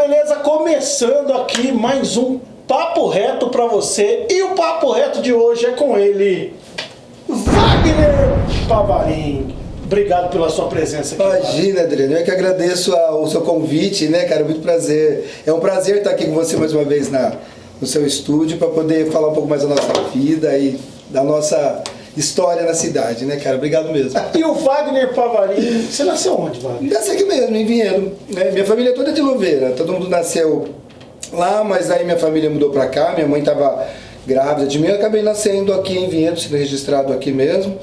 beleza? Começando aqui mais um Papo Reto pra você. E o Papo Reto de hoje é com ele, Wagner Pavarim. Obrigado pela sua presença aqui. Imagina, Adriano, eu que agradeço o seu convite, né, cara? Muito prazer. É um prazer estar aqui com você mais uma vez no seu estúdio para poder falar um pouco mais da nossa vida e da nossa história na cidade, né, cara? Obrigado mesmo. E o Wagner Pavarim, você nasceu onde, Wagner? Nasci aqui mesmo, em Vinhedo. Né? Minha família é toda de Louveira, todo mundo nasceu lá, mas aí minha família mudou para cá, minha mãe estava grávida de mim, eu acabei nascendo aqui em Vinhedo, sendo registrado aqui mesmo.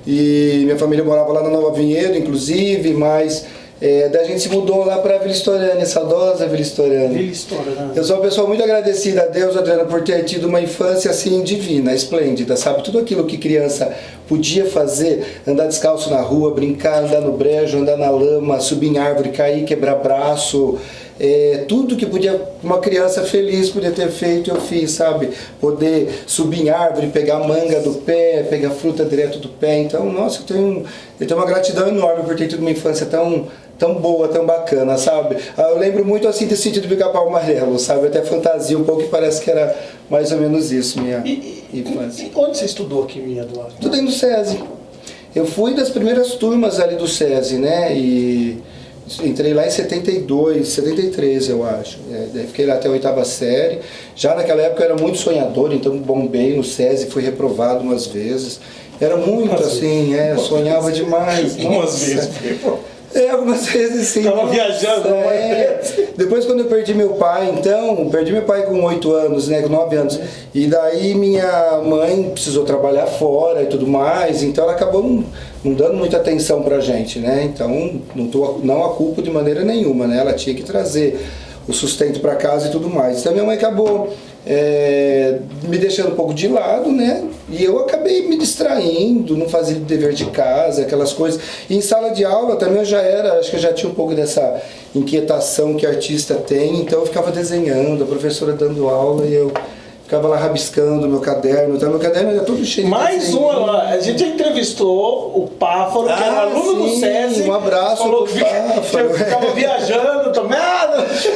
E minha família morava lá na Nova Vinhedo, inclusive, mas daí a gente se mudou lá para Vila Estorânia, saudosa Vila Estorânia. Vila Estorânia. Eu sou uma pessoa muito agradecida a Deus, Adriana, por ter tido uma infância assim divina, esplêndida, sabe? Tudo aquilo que criança podia fazer, andar descalço na rua, brincar, andar no brejo, andar na lama, subir em árvore, cair, quebrar braço, tudo que podia uma criança feliz podia ter feito, eu fiz, sabe? Poder subir em árvore, pegar manga do pé, pegar fruta direto do pé. Então, nossa, eu tenho uma gratidão enorme por ter tido uma infância tão boa, tão bacana, sabe? Eu lembro muito assim desse sítio do Pica-Pau Amarelo, sabe? Até fantasia um pouco, e parece que era mais ou menos isso minha infância. E onde você estudou aqui, minha Eduardo? Estudei no SESI. Eu fui das primeiras turmas ali do SESI, né? E entrei lá em 72, 73 eu acho. Daí fiquei lá até a 8ª série. Já naquela época eu era muito sonhador, então bombei no SESI, fui reprovado umas vezes. Era muito assim, sonhava demais. Algumas vezes. Algumas vezes sim. Tava viajando. Depois quando eu perdi meu pai, perdi meu pai com 8 anos, né, com 9 anos. E daí minha mãe precisou trabalhar fora e tudo mais, então ela acabou não dando muita atenção pra gente, né? Então não a culpo de maneira nenhuma, né? Ela tinha que trazer o sustento para casa e tudo mais. Então minha mãe acabou me deixando um pouco de lado, né? E eu acabei me distraindo, não fazia dever de casa, aquelas coisas. E em sala de aula também acho que eu já tinha um pouco dessa inquietação que artista tem, então eu ficava desenhando, a professora dando aula e eu ficava lá rabiscando meu caderno, então meu caderno era todo cheio de desenho. A gente já entrevistou o Páfaro, que era aluno do SESI. Um abraço falou pro que Páfaro. ficava viajando também.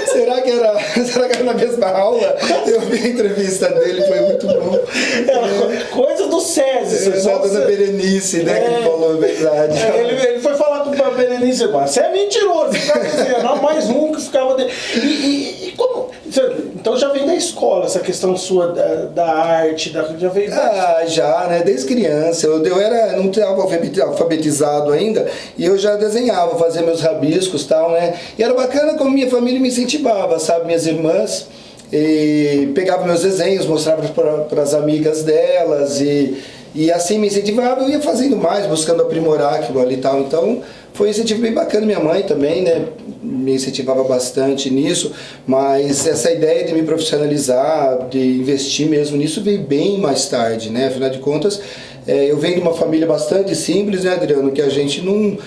Será que era na mesma aula? Eu vi a entrevista dele, foi muito bom. Coisa do SESI. A dona Berenice, né, que falou a verdade. Ele foi falar com a Berenice, você é mentiroso, não, mais um que ficava... E como... Então já vem da escola essa questão sua da arte, já veio... Já, né, desde criança. Eu não estava alfabetizado ainda, e eu já desenhava, fazia meus rabiscos e tal, né. E era bacana como minha família me incentivava, sabe, minhas irmãs... E pegava meus desenhos, mostrava para as amigas delas e assim me incentivava, eu ia fazendo mais, buscando aprimorar aquilo ali e tal. Então foi um incentivo bem bacana. Minha mãe também, né, me incentivava bastante nisso, mas essa ideia de me profissionalizar, de investir mesmo nisso veio bem mais tarde, né? Afinal de contas, eu venho de uma família bastante simples, né, Adriano, que a gente não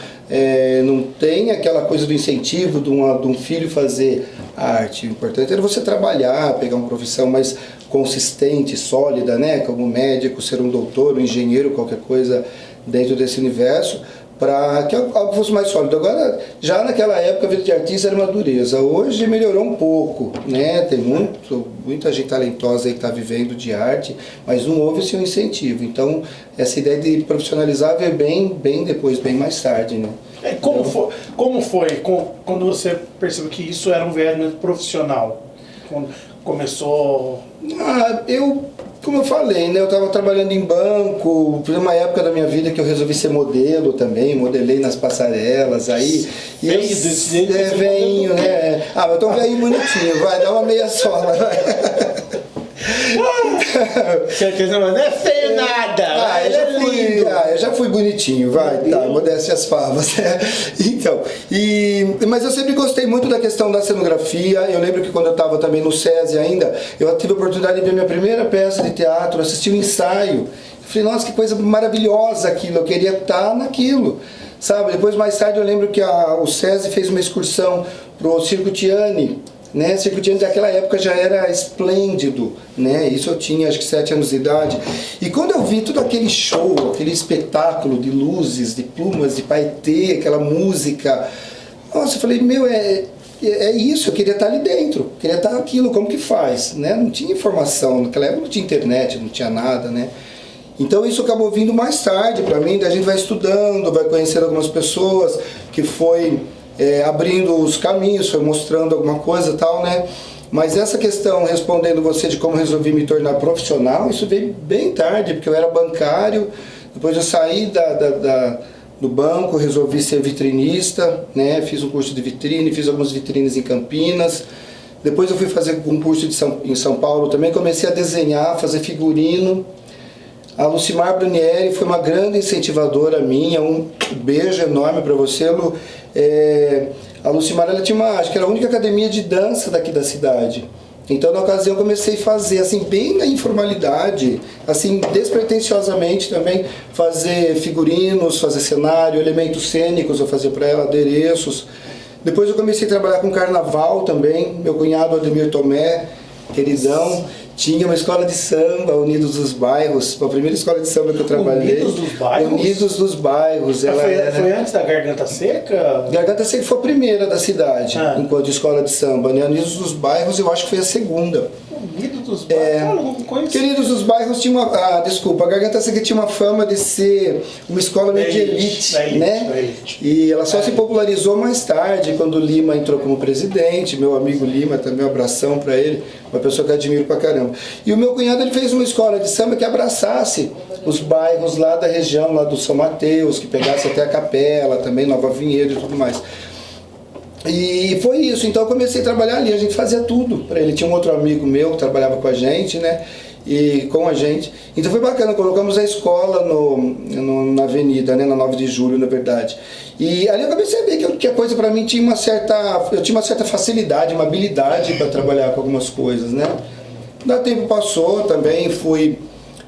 tem aquela coisa do incentivo de um filho fazer arte. O importante era você trabalhar, pegar uma profissão mais consistente, sólida, né, como médico, ser um doutor, um engenheiro, qualquer coisa dentro desse universo, para que algo fosse mais sólido. Agora, já naquela época, a vida de artista era uma dureza. Hoje melhorou um pouco, né? Tem muita gente talentosa aí que está vivendo de arte, mas não houve esse incentivo. Então, essa ideia de profissionalizar veio bem depois, bem mais tarde, né? Como foi quando você percebeu que isso era um verdadeiro profissional? Quando começou... Como eu falei, né, eu estava trabalhando em banco, por uma época da minha vida que eu resolvi ser modelo também, modelei nas passarelas, aí... Veinho, né? Mas eu tô um velhinho bonitinho, vai, dá uma meia sola, vai. Não é feio nada. Eu já fui bonitinho, vai, tá, modéstia as favas. Então, mas eu sempre gostei muito da questão da cenografia. Eu lembro que quando eu estava também no SESI ainda, eu tive a oportunidade de ver minha primeira peça de teatro, assistir um ensaio. Eu falei, nossa, que coisa maravilhosa aquilo, eu queria estar naquilo, sabe? Depois, mais tarde, eu lembro que o SESI fez uma excursão pro Circo Tiani, né? Circo Tiani daquela época já era esplêndido, né? Isso eu tinha acho que 7 anos de idade. E quando eu vi todo aquele show, aquele espetáculo de luzes, de plumas, de paetê, aquela música, nossa, eu falei, é isso, eu queria estar ali dentro, queria estar aquilo, como que faz, né? Não tinha informação, naquela época não tinha internet, não tinha nada, né? Então isso acabou vindo mais tarde para mim, daí a gente vai estudando, vai conhecendo algumas pessoas, que foi abrindo os caminhos, foi mostrando alguma coisa e tal, né? Mas essa questão, respondendo você de como resolvi me tornar profissional, isso veio bem tarde, porque eu era bancário, depois eu saí do banco, resolvi ser vitrinista, né? Fiz um curso de vitrine, fiz algumas vitrines em Campinas. Depois eu fui fazer um curso em São Paulo também, comecei a desenhar, fazer figurino. A Lucimar Brunieri foi uma grande incentivadora minha, um beijo enorme para você, Lu. A Lucimar, ela tinha acho que era a única academia de dança daqui da cidade. Então, na ocasião, eu comecei a fazer, assim, bem na informalidade, assim, despretensiosamente também, fazer figurinos, fazer cenário, elementos cênicos eu fazia para ela, adereços. Depois eu comecei a trabalhar com carnaval também, meu cunhado Ademir Tomé, queridão, tinha uma escola de samba, Unidos dos Bairros, a primeira escola de samba que eu trabalhei. Unidos dos Bairros? Unidos dos Bairros. Ela foi antes da Garganta Seca? Garganta Seca foi a primeira da cidade, enquanto escola de samba, né? Unidos dos Bairros eu acho que foi a segunda. Unidos dos Bairros? Não conheço. Queridos dos Bairros tinha uma... desculpa, a Garganta Seca tinha uma fama de ser uma escola meio de elite, né? E ela só se popularizou mais tarde, quando o Lima entrou como presidente, meu amigo Lima, também um abração para ele, uma pessoa que eu admiro pra caramba. E o meu cunhado, ele fez uma escola de samba que abraçasse os bairros lá da região, lá do São Mateus, que pegasse até a Capela, também Nova Vinhedo e tudo mais. E foi isso, então eu comecei a trabalhar ali, a gente fazia tudo para ele. Tinha um outro amigo meu que trabalhava com a gente, né? E com a gente. Então foi bacana, colocamos a escola na avenida, né? Na 9 de julho, na verdade. E ali eu comecei a ver que a coisa para mim tinha eu tinha uma certa facilidade, uma habilidade para trabalhar com algumas coisas, né? O tempo passou também,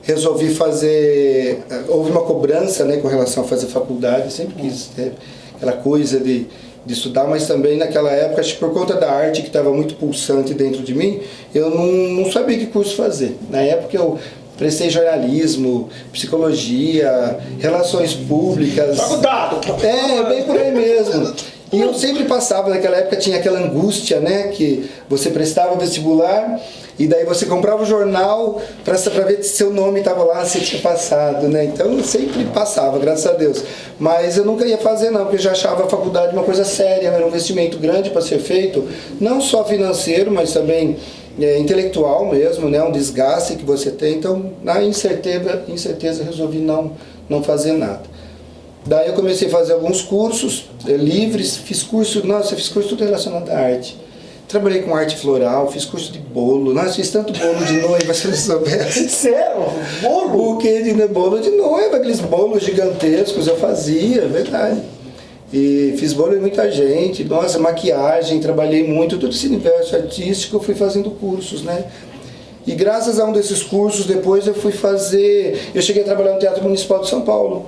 resolvi fazer, houve uma cobrança, né, com relação a fazer faculdade, sempre quis ter aquela coisa de estudar, mas também naquela época, acho que por conta da arte que estava muito pulsante dentro de mim, eu não sabia que curso fazer. Na época eu prestei jornalismo, psicologia, relações públicas. Faculdade! Bem por aí mesmo. E eu sempre passava, naquela época tinha aquela angústia, né, que você prestava o vestibular e daí você comprava o jornal para ver se seu nome estava lá, se tinha passado, né? Então eu sempre passava, graças a Deus. Mas eu nunca ia fazer não, porque eu já achava a faculdade uma coisa séria, era um investimento grande para ser feito, não só financeiro, mas também intelectual mesmo, né? Um desgaste que você tem. Então, na incerteza resolvi não fazer nada. Daí eu comecei a fazer alguns cursos livres, fiz curso tudo relacionado à arte. Trabalhei com arte floral, fiz curso de bolo, fiz tanto bolo de noiva, se você soubesse. Sério? Bolo? Bolo de noiva, aqueles bolos gigantescos eu fazia, verdade. E fiz bolo de muita gente, maquiagem, trabalhei muito, todo esse universo artístico eu fui fazendo cursos, né? E graças a um desses cursos, depois eu cheguei a trabalhar no Teatro Municipal de São Paulo,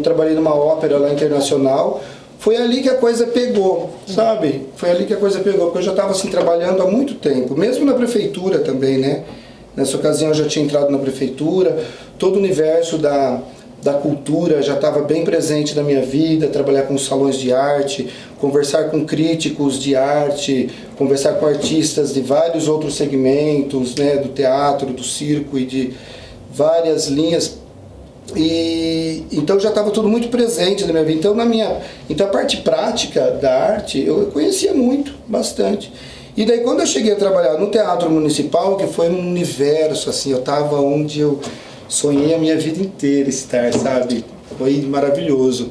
trabalhei numa ópera lá internacional. Foi ali que a coisa pegou, sabe? Foi ali que a coisa pegou, porque eu já estava assim trabalhando há muito tempo, mesmo na prefeitura também, né? Nessa ocasião eu já tinha entrado na prefeitura, todo o universo da cultura já estava bem presente na minha vida, trabalhar com salões de arte, conversar com críticos de arte, conversar com artistas de vários outros segmentos, né? Do teatro, do circo e de várias linhas. E então já estava tudo muito presente na minha vida. Então a parte prática da arte eu conhecia bastante. E daí quando eu cheguei a trabalhar no Teatro Municipal, que foi um universo assim, eu estava onde eu sonhei a minha vida inteira estar, sabe? Foi maravilhoso.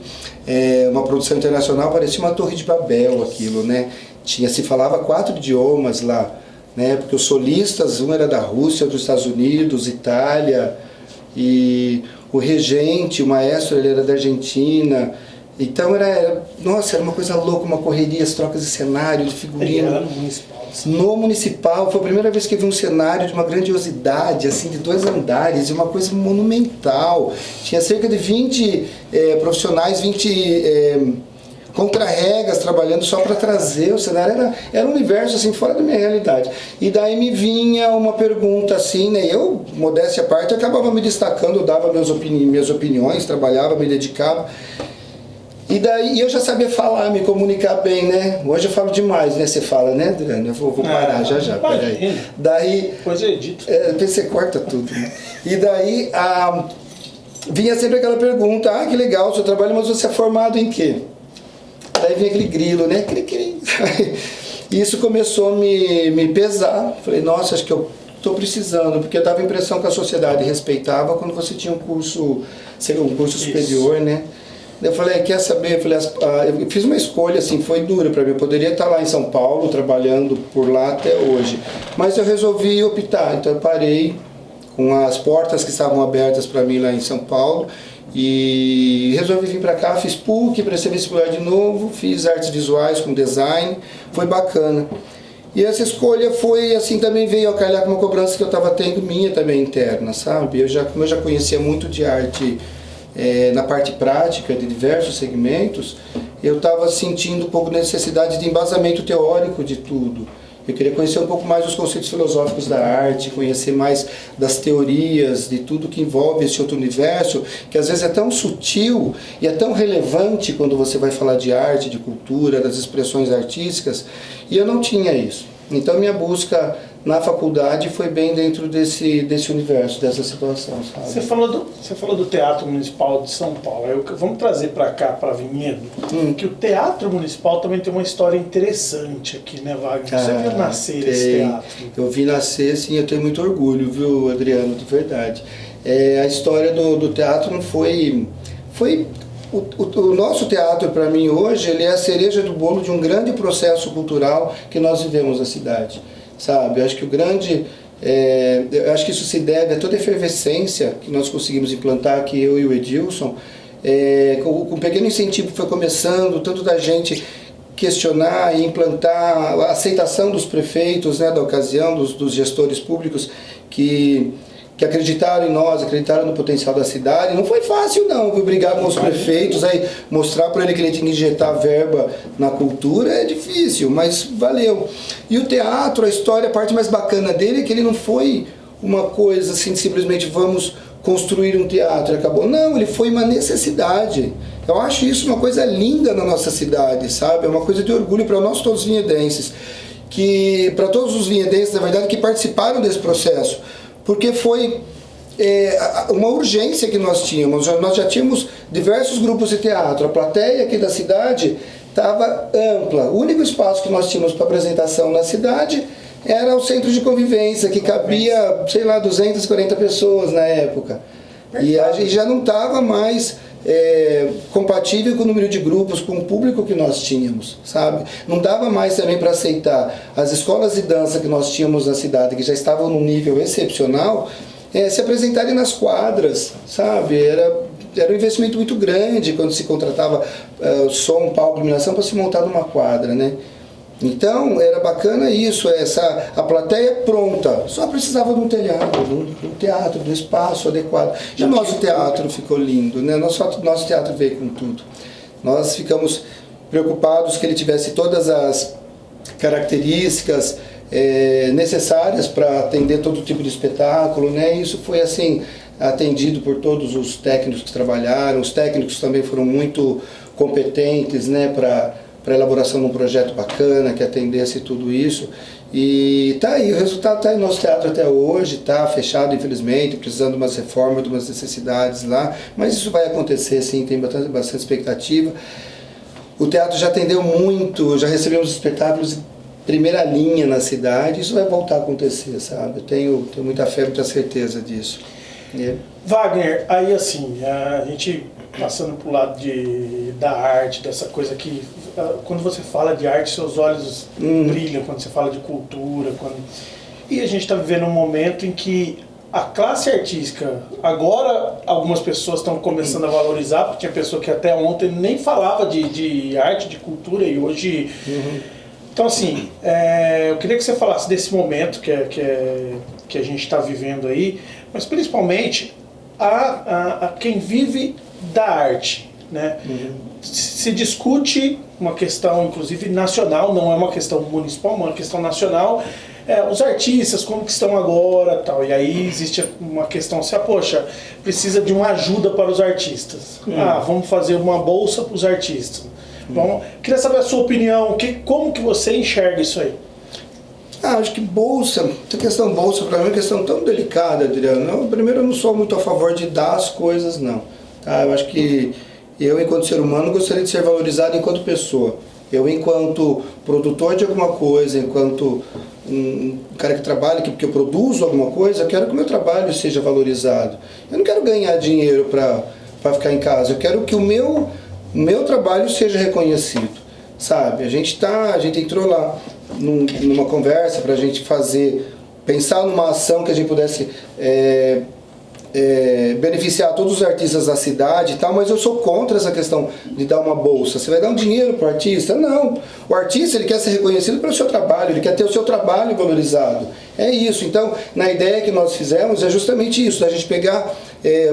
Uma produção internacional, parecia uma Torre de Babel aquilo, né? Se falava 4 idiomas lá, né? Porque os solistas, um era da Rússia, outro dos Estados Unidos, Itália, e o regente, o maestro, ele era da Argentina. Então era uma coisa louca, uma correria, as trocas de cenário, de figurino. Era no Municipal. No Municipal, foi a primeira vez que eu vi um cenário de uma grandiosidade, assim, de 2 andares, de uma coisa monumental. Tinha cerca de 20 profissionais, 20 contra-regas trabalhando só para trazer o cenário. Era um universo assim, fora da minha realidade. E daí me vinha uma pergunta assim, né? Eu, modéstia à parte, eu acabava me destacando, eu dava minhas opiniões, trabalhava, me dedicava. E daí eu já sabia falar, me comunicar bem, né? Hoje eu falo demais, né? Você fala, né, Adriano? Eu vou parar já, peraí. Daí... Depois eu edito. Você corta tudo, né? E daí vinha sempre aquela pergunta, que legal o seu trabalho, mas você é formado em quê? Daí vinha aquele grilo, né? E isso começou a me pesar. Falei, nossa, acho que eu estou precisando, porque eu dava a impressão que a sociedade respeitava quando você tinha um curso superior, né? Eu falei, quer saber? Eu fiz uma escolha, assim, foi dura para mim. Eu poderia estar lá em São Paulo, trabalhando por lá até hoje. Mas eu resolvi optar, então eu parei com as portas que estavam abertas para mim lá em São Paulo e resolvi vir para cá, fiz PUC, prestei vestibular de novo, fiz artes visuais com design, foi bacana. E essa escolha foi, assim, também veio a calhar com uma cobrança que eu estava tendo minha também interna, sabe? Como eu já conhecia muito de arte na parte prática de diversos segmentos, eu estava sentindo um pouco necessidade de embasamento teórico de tudo. Eu queria conhecer um pouco mais os conceitos filosóficos da arte, conhecer mais das teorias, de tudo que envolve esse outro universo, que às vezes é tão sutil e é tão relevante quando você vai falar de arte, de cultura, das expressões artísticas, e eu não tinha isso. Então minha busca na faculdade foi bem dentro desse universo, dessa situação, sabe? Você falou do Teatro Municipal de São Paulo. Vamos trazer para cá, para Vinhedo, que o Teatro Municipal também tem uma história interessante aqui, né, Wagner? Você viu nascer esse teatro? Eu vi nascer, sim, eu tenho muito orgulho, viu, Adriano, de verdade. A história do teatro não foi... O nosso teatro, para mim, hoje, ele é a cereja do bolo de um grande processo cultural que nós vivemos na cidade. Sabe, eu acho que eu acho que isso se deve a toda a efervescência que nós conseguimos implantar aqui, eu e o Edilson, com um pequeno incentivo que foi começando, tanto da gente questionar e implantar a aceitação dos prefeitos, né, da ocasião, dos gestores públicos que acreditaram em nós, acreditaram no potencial da cidade. Não foi fácil não, viu? Brigar com os prefeitos, aí mostrar para ele que ele tinha que injetar verba na cultura é difícil, mas valeu. E o teatro, a história, a parte mais bacana dele é que ele não foi uma coisa assim, simplesmente vamos construir um teatro e acabou. Não, ele foi uma necessidade. Eu acho isso uma coisa linda na nossa cidade, sabe? É uma coisa de orgulho para nós todos vinhedenses, para todos os vinhedenses, na verdade, que participaram desse processo. Porque foi uma urgência que nós tínhamos. Nós já tínhamos diversos grupos de teatro. A plateia aqui da cidade estava ampla. O único espaço que nós tínhamos para apresentação na cidade era o centro de convivência, que cabia, sei lá, 240 pessoas na época. E a gente já não estava mais compatível com o número de grupos, com o público que nós tínhamos, sabe? Não dava mais também para aceitar as escolas de dança que nós tínhamos na cidade, que já estavam num nível excepcional, se apresentarem nas quadras, sabe? Era um investimento muito grande quando se contratava som, palco, iluminação para se montar numa quadra, né? Então, era bacana isso, a plateia pronta, só precisava de um telhado, de um teatro, de um espaço adequado. E o nosso teatro ficou lindo, né? Nosso teatro veio com tudo. Nós ficamos preocupados que ele tivesse todas as características necessárias para atender todo tipo de espetáculo, né? Isso foi assim, atendido por todos os técnicos que trabalharam. Os técnicos também foram muito competentes, né, para a elaboração de um projeto bacana que atendesse tudo isso. E tá aí, o resultado está aí no nosso teatro até hoje, está fechado infelizmente, precisando de umas reformas, de umas necessidades lá, mas isso vai acontecer sim, tem bastante expectativa. O teatro já atendeu muito, já recebemos espetáculos de primeira linha na cidade, isso vai voltar a acontecer, sabe? Eu tenho muita fé, muita certeza disso. Wagner, aí assim, a gente passando pro lado da arte, dessa coisa que, quando você fala de arte, seus olhos brilham, quando você fala de cultura, e a gente está vivendo um momento em que a classe artística, agora algumas pessoas estão começando a valorizar, porque tinha pessoa que até ontem nem falava de arte, de cultura, e hoje... Então assim, eu queria que você falasse desse momento que a gente está vivendo aí, mas principalmente a quem vive da arte, né? Se discute uma questão, inclusive nacional, não é uma questão municipal, é uma questão nacional, os artistas, como que estão agora, tal. E aí existe uma questão assim, poxa, precisa de uma ajuda para os artistas. Vamos fazer uma bolsa para os artistas. Bom, queria saber a sua opinião, como que você enxerga isso aí? Acho que bolsa, essa questão bolsa para mim é uma questão tão delicada, Adriano. Primeiro, eu não sou muito a favor de dar as coisas, não. Tá? Eu acho que eu, enquanto ser humano, gostaria de ser valorizado enquanto pessoa. Eu, enquanto produtor de alguma coisa, enquanto um cara que trabalha, porque eu produzo alguma coisa, eu quero que o meu trabalho seja valorizado. Eu não quero ganhar dinheiro para ficar em casa, eu quero que o meu trabalho seja reconhecido, sabe? A gente entrou lá numa conversa para a gente pensar numa ação que a gente pudesse beneficiar todos os artistas da cidade e tal, mas eu sou contra essa questão de dar uma bolsa. Você vai dar um dinheiro para o artista? Não. O artista, ele quer ser reconhecido pelo seu trabalho, ele quer ter o seu trabalho valorizado. É isso. Então, na ideia que nós fizemos, é justamente isso, a gente pegar,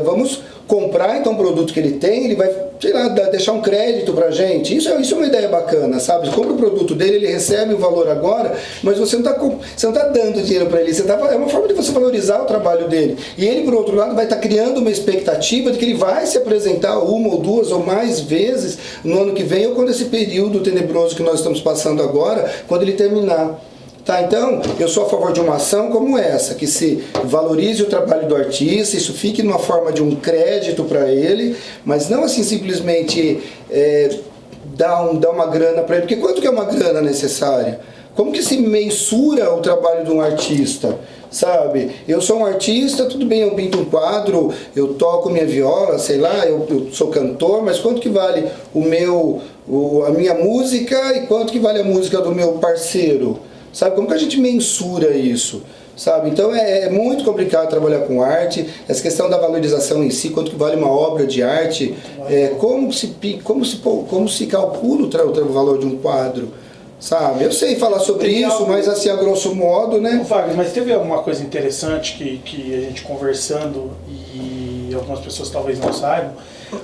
vamos comprar então o produto que ele tem, ele vai, sei lá, deixar um crédito pra gente. Isso é uma ideia bacana, sabe? Você compra o produto dele, ele recebe o valor agora, mas você não tá dando dinheiro para ele, é uma forma de você valorizar o trabalho dele. E ele, por outro lado, vai estar criando uma expectativa de que ele vai se apresentar uma ou duas ou mais vezes no ano que vem, ou quando esse período tenebroso que nós estamos passando agora, quando ele terminar. Tá, então, eu sou a favor de uma ação como essa, que se valorize o trabalho do artista, isso fique numa forma de um crédito para ele, mas não assim simplesmente dar uma grana para ele, porque quanto que é uma grana necessária? Como que se mensura o trabalho de um artista? Sabe, eu sou um artista, tudo bem, eu pinto um quadro, eu toco minha viola, sei lá, eu sou cantor, mas quanto que vale a minha música e quanto que vale a música do meu parceiro? Sabe, como que a gente mensura isso? Sabe, então é muito complicado trabalhar com arte, essa questão da valorização em si, quanto que vale uma obra de arte, como se calcula o valor de um quadro, sabe? Eu sei falar sobre isso, mas assim, a grosso modo, né? Wagner, mas teve alguma coisa interessante que a gente conversando e algumas pessoas talvez não saibam,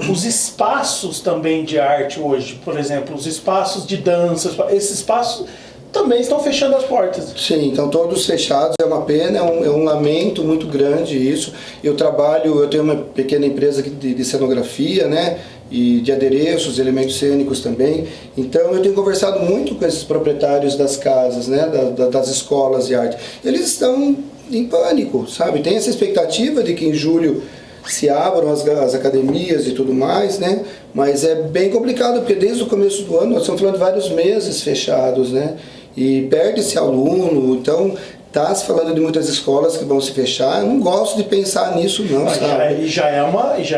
os espaços também de arte hoje, por exemplo, os espaços de dança, esses espaços também estão fechando as portas. Sim, estão todos fechados, é uma pena, é um lamento muito grande isso. Eu tenho uma pequena empresa de cenografia, né, e de adereços, elementos cênicos também. Então eu tenho conversado muito com esses proprietários das casas, né, das escolas de arte. Eles estão em pânico, sabe? Tem essa expectativa de que em julho se abram as academias e tudo mais, né? Mas é bem complicado, porque desde o começo do ano nós estamos falando de vários meses fechados, né? E perde-se aluno, então está se falando de muitas escolas que vão se fechar. Eu não gosto de pensar nisso não, sabe? Já é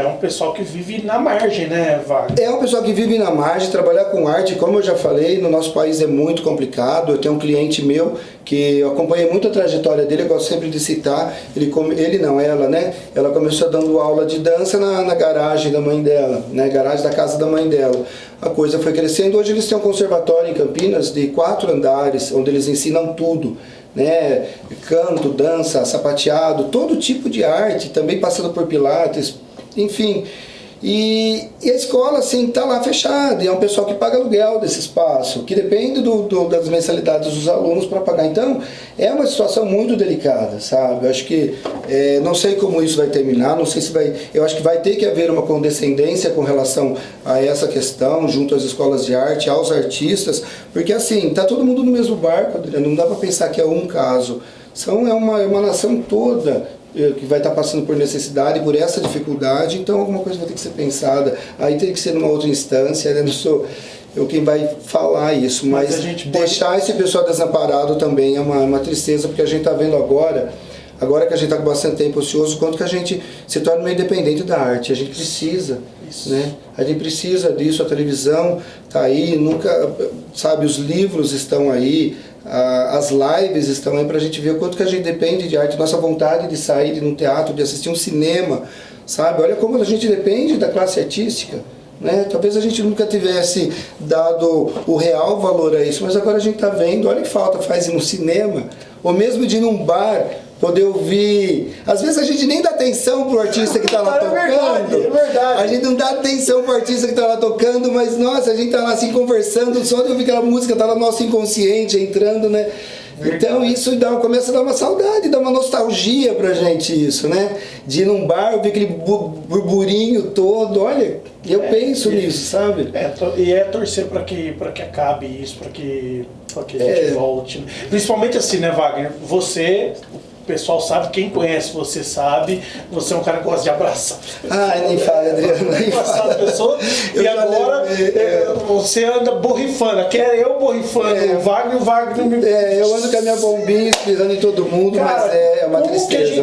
um pessoal que vive na margem, né, Wagner? É um pessoal que vive na margem, trabalhar com arte, como eu já falei, no nosso país é muito complicado. Eu tenho um cliente meu que eu acompanhei muito a trajetória dele, eu gosto sempre de citar, ela, né? Ela começou dando aula de dança na garagem da mãe dela, né? Garagem da casa da mãe dela. A coisa foi crescendo, hoje eles têm um conservatório em Campinas de 4 andares, onde eles ensinam tudo, né? Canto, dança, sapateado, todo tipo de arte, também passando por pilates, enfim. E a escola, assim, está lá fechada, e é um pessoal que paga aluguel desse espaço, que depende das mensalidades dos alunos para pagar. Então, é uma situação muito delicada, sabe? Eu acho que, não sei como isso vai terminar, não sei se vai... Eu acho que vai ter que haver uma condescendência com relação a essa questão, junto às escolas de arte, aos artistas, porque, assim, está todo mundo no mesmo barco, Adriano, não dá para pensar que é um caso. É uma nação toda que vai estar passando por necessidade, por essa dificuldade, então alguma coisa vai ter que ser pensada, aí tem que ser numa outra instância, né? Não sou eu quem vai falar isso, mas deixar esse pessoal desamparado também é uma tristeza, porque a gente está vendo agora que a gente está com bastante tempo ocioso, quanto que a gente se torna meio dependente da arte, a gente precisa, né? A gente precisa disso, a televisão está aí, sabe, os livros estão aí, as lives estão aí para a gente ver o quanto que a gente depende de arte, nossa vontade de sair de um teatro, de assistir um cinema, sabe? Olha como a gente depende da classe artística, né? Talvez a gente nunca tivesse dado o real valor a isso, mas agora a gente está vendo, olha que falta faz ir no cinema, ou mesmo de ir num bar, poder ouvir. Às vezes a gente nem dá atenção pro artista que está lá tocando. É verdade. A gente não dá atenção pro artista que está lá tocando, mas nossa, a gente tá lá assim conversando, só de ouvir aquela música, tá lá no nosso inconsciente entrando, né? Então isso começa a dar uma saudade, dá uma nostalgia pra gente isso, né? De ir num bar, ver aquele burburinho todo, olha, eu penso nisso, sabe? E é torcer para que acabe isso, para que a gente volte. Principalmente assim, né, Wagner? Você, o pessoal sabe, quem conhece você sabe, você é um cara que gosta de abraçar. Nem fala, Adriano, nem Abraçar fala. as pessoas. E agora você anda borrifando. Quer eu borrifando o Wagner me... eu ando com a minha bombinha, pisando em todo mundo, Cara, mas é uma tristeza.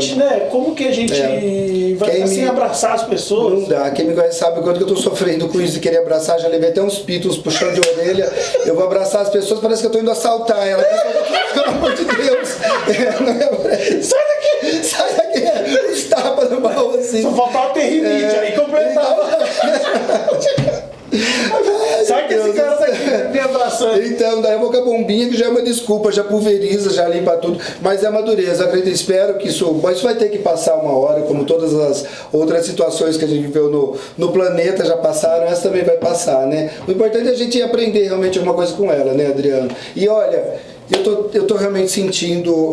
Como que a gente vai ficar sem abraçar as pessoas? Não dá. Quem me conhece sabe o quanto que eu tô sofrendo com isso de querer abraçar. Já levei até uns pitos, puxão de orelha. Eu vou abraçar as pessoas, parece que eu tô indo assaltar ela. Pelo amor de Deus. Sai daqui! Sai daqui! Os tapas no baú assim. Só faltava ter rinite, aí completava. Sabe que esse cara tá aqui me abraçando. Então, daí eu vou com a bombinha, que já é uma desculpa, já pulveriza, já limpa tudo. Mas é madureza, acredito, espero que isso vai ter que passar uma hora, como todas as outras situações que a gente viveu no planeta já passaram, essa também vai passar, né? O importante é a gente aprender realmente alguma coisa com ela, né, Adriano? E olha, eu tô realmente sentindo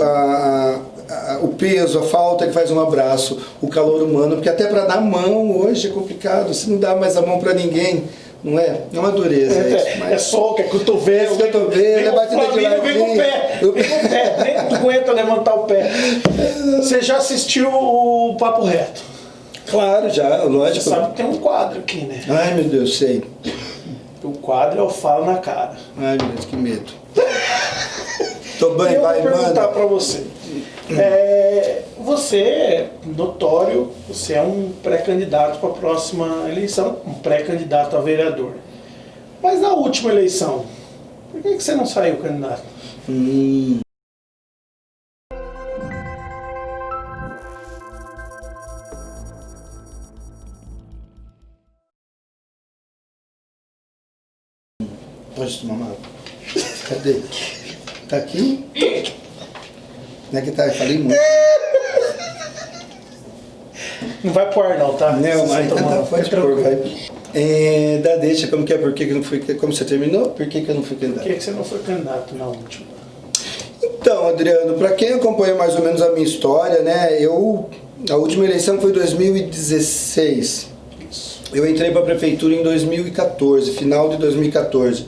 o peso, a falta que faz um abraço, o calor humano, porque até para dar mão hoje é complicado, você não dá mais a mão para ninguém. Não é? É uma dureza isso. Mas... É soco, é cotovelo. É batida de ladinho. Vem com o pé. Vem com o pé. Nem tu aguenta levantar o pé. Você já assistiu o Papo Reto? Claro, já, lógico. Você sabe que tem um quadro aqui, né? Ai, meu Deus, sei. O quadro é o Falo na Cara. Ai, meu Deus, que medo. Tô bem, eu vai, vou perguntar manda. pra você. Você é notório, você é um pré-candidato para a próxima eleição, um pré-candidato a vereador. Mas na última eleição, por que você não saiu candidato? Pode tomar uma água. Cadê? Tá aqui? Não é que tá? Eu falei muito. Não vai pro ar não, tá? Não, mas tá, pode pôr, vai. Deixa, como que é? Por que eu não fui? Como você terminou? Por que eu não fui candidato? Por que você não foi candidato na última? Então, Adriano, para quem acompanha mais ou menos a minha história, né? A última eleição foi em 2016. Isso. Eu entrei para a prefeitura em 2014, final de 2014.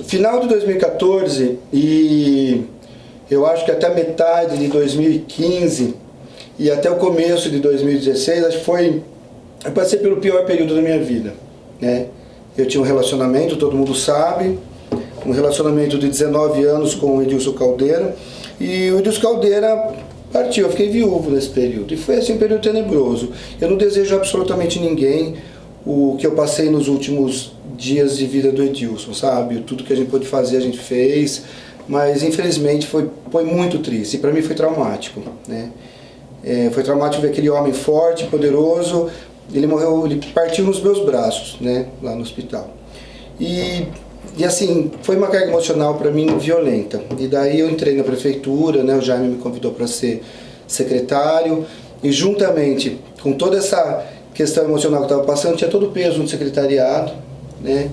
Final de 2014 e eu acho que até metade de 2015 e até o começo de 2016, acho que eu passei pelo pior período da minha vida, né? Eu tinha um relacionamento, todo mundo sabe, um relacionamento de 19 anos com o Edilson Caldeira, e o Edilson Caldeira partiu, eu fiquei viúvo nesse período, e foi assim um período tenebroso. Eu não desejo absolutamente ninguém o que eu passei nos últimos dias de vida do Edilson, sabe? Tudo que a gente pôde fazer a gente fez, mas infelizmente foi muito triste, e para mim foi traumático, né? Foi traumático ver aquele homem forte, poderoso, ele morreu, ele partiu nos meus braços, né, lá no hospital. E assim, foi uma carga emocional para mim violenta. E daí eu entrei na prefeitura, né, o Jaime me convidou para ser secretário, e juntamente com toda essa questão emocional que eu estava passando, tinha todo o peso no secretariado, né,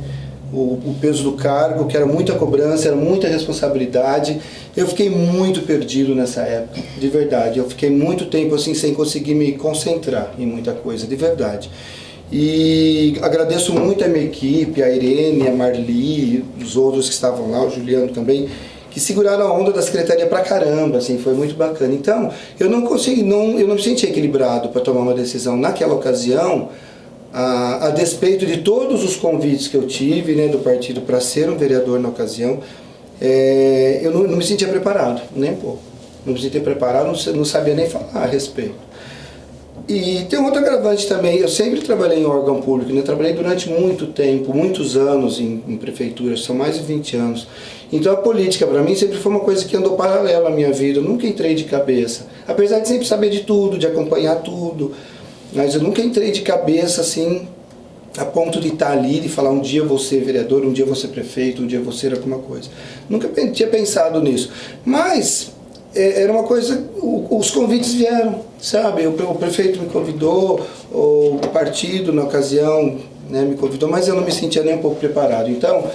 o peso do cargo, que era muita cobrança, era muita responsabilidade. Eu fiquei muito perdido nessa época, de verdade. Eu fiquei muito tempo assim sem conseguir me concentrar em muita coisa, de verdade. E agradeço muito a minha equipe, a Irene, a Marli, os outros que estavam lá, o Juliano também, que seguraram a onda da secretaria pra caramba, assim, foi muito bacana. Então, eu não me senti equilibrado para tomar uma decisão naquela ocasião, a despeito de todos os convites que eu tive, né, do partido para ser um vereador na ocasião. Eu não me sentia preparado, nem um pouco. Não me sentia preparado, não sabia nem falar a respeito. E tem um outro agravante também, eu sempre trabalhei em órgão público, né? Trabalhei durante muito tempo, muitos anos em prefeituras, são mais de 20 anos. Então a política para mim sempre foi uma coisa que andou paralela à minha vida, eu nunca entrei de cabeça. Apesar de sempre saber de tudo, de acompanhar tudo, mas eu nunca entrei de cabeça assim, a ponto de estar ali, de falar um dia eu vou ser vereador, um dia eu vou ser prefeito, um dia eu vou ser alguma coisa. Nunca tinha pensado nisso. Mas era uma coisa, os convites vieram, sabe? O prefeito me convidou, o partido na ocasião, né, me convidou, mas eu não me sentia nem um pouco preparado. Então,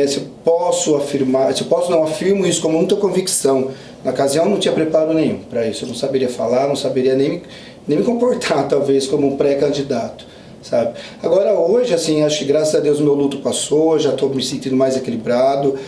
se eu posso afirmar, se eu posso, não afirmo isso como muita convicção. Na ocasião não tinha preparo nenhum para isso, eu não saberia falar, não saberia nem me comportar talvez como um pré-candidato, sabe? Agora hoje, assim, acho que graças a Deus o meu luto passou, já estou me sentindo mais equilibrado,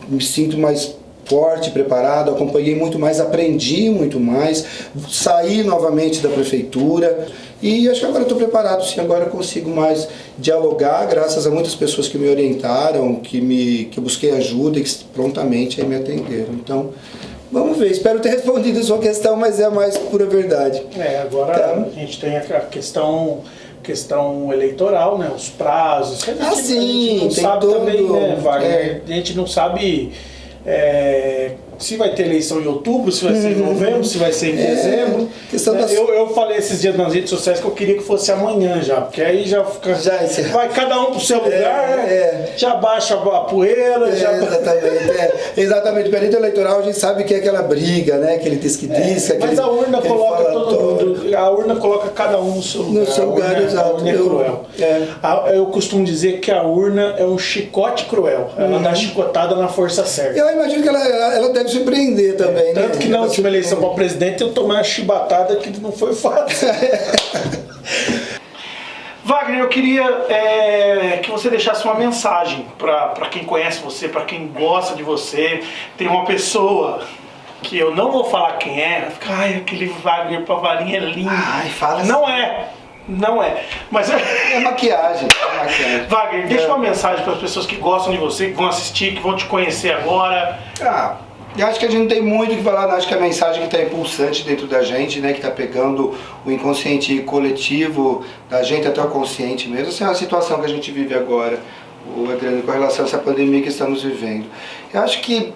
me sinto mais forte, preparado, acompanhei muito mais, aprendi muito mais, saí novamente da prefeitura e acho que agora estou preparado, sim, agora consigo mais dialogar, graças a muitas pessoas que me orientaram, que eu busquei ajuda e que prontamente aí me atenderam. Então, vamos ver, espero ter respondido a sua questão, mas é a mais pura verdade. Agora tá. A gente tem a questão eleitoral, né? Os prazos. A gente não sabe também, né, Wagner? A gente não sabe se vai ter eleição em outubro, se vai ser em novembro, se vai ser em dezembro. Eu falei esses dias nas redes sociais que eu queria que fosse amanhã já, porque aí já fica. Vai cada um pro seu lugar, já baixa a poeira. Exatamente. O período eleitoral a gente sabe que é aquela briga, né? Aquele disque-disque. Mas a urna coloca todo mundo. A urna coloca cada um no seu lugar. No seu lugar, exato. A urna é cruel. Eu costumo dizer que a urna é um chicote cruel. Ela dá chicotada na força certa. Eu imagino que ela deve surpreender também, né? Tanto que na última eleição para presidente eu tomei uma chibatada que não foi fácil. Wagner, eu queria que você deixasse uma mensagem para quem conhece você, para quem gosta de você. Tem uma pessoa que eu não vou falar quem é, fica, aquele Wagner Pavarin é lindo. Fala assim. Não é. Mas é maquiagem. Wagner, deixa uma mensagem para as pessoas que gostam de você, que vão assistir, que vão te conhecer agora. Eu acho que a gente não tem muito o que falar, acho que a mensagem que está impulsante dentro da gente, né, que está pegando o inconsciente coletivo da gente até o consciente mesmo, essa é a situação que a gente vive agora, Adriano, com relação a essa pandemia que estamos vivendo. Eu acho que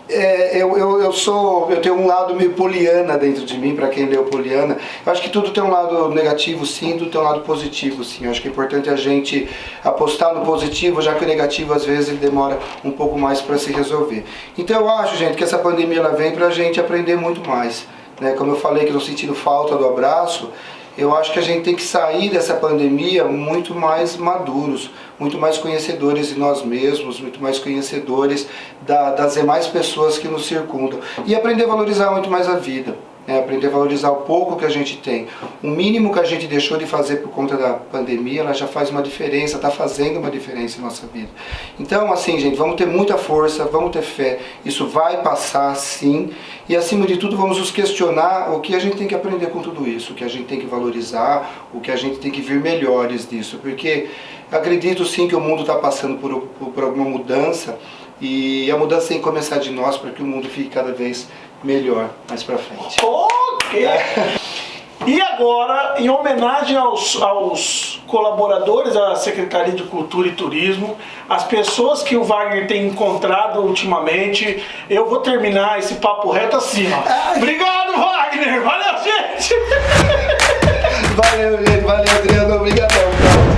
eu tenho um lado meio poliana dentro de mim, para quem leu Poliana. Eu acho que tudo tem um lado negativo sim, tudo tem um lado positivo sim. Eu acho que é importante a gente apostar no positivo, já que o negativo às vezes ele demora um pouco mais para se resolver. Então eu acho, gente, que essa pandemia ela vem para a gente aprender muito mais, né? Como eu falei que estou sentindo falta do abraço, eu acho que a gente tem que sair dessa pandemia muito mais maduros, muito mais conhecedores de nós mesmos, muito mais conhecedores das demais pessoas que nos circundam. E aprender a valorizar muito mais a vida, né? Aprender a valorizar o pouco que a gente tem. O mínimo que a gente deixou de fazer por conta da pandemia, ela já faz uma diferença, está fazendo uma diferença em nossa vida. Então, assim, gente, vamos ter muita força, vamos ter fé. Isso vai passar, sim. E, acima de tudo, vamos nos questionar o que a gente tem que aprender com tudo isso, o que a gente tem que valorizar, o que a gente tem que vir melhores disso. Porque acredito, sim, que o mundo está passando por alguma mudança, e a mudança tem que começar de nós para que o mundo fique cada vez melhor mais para frente. Ok! E agora, em homenagem aos colaboradores da Secretaria de Cultura e Turismo, as pessoas que o Wagner tem encontrado ultimamente, eu vou terminar esse papo reto assim, ó. Obrigado, Wagner! Valeu, gente! Valeu, gente! Valeu, Adriano! Obrigadão!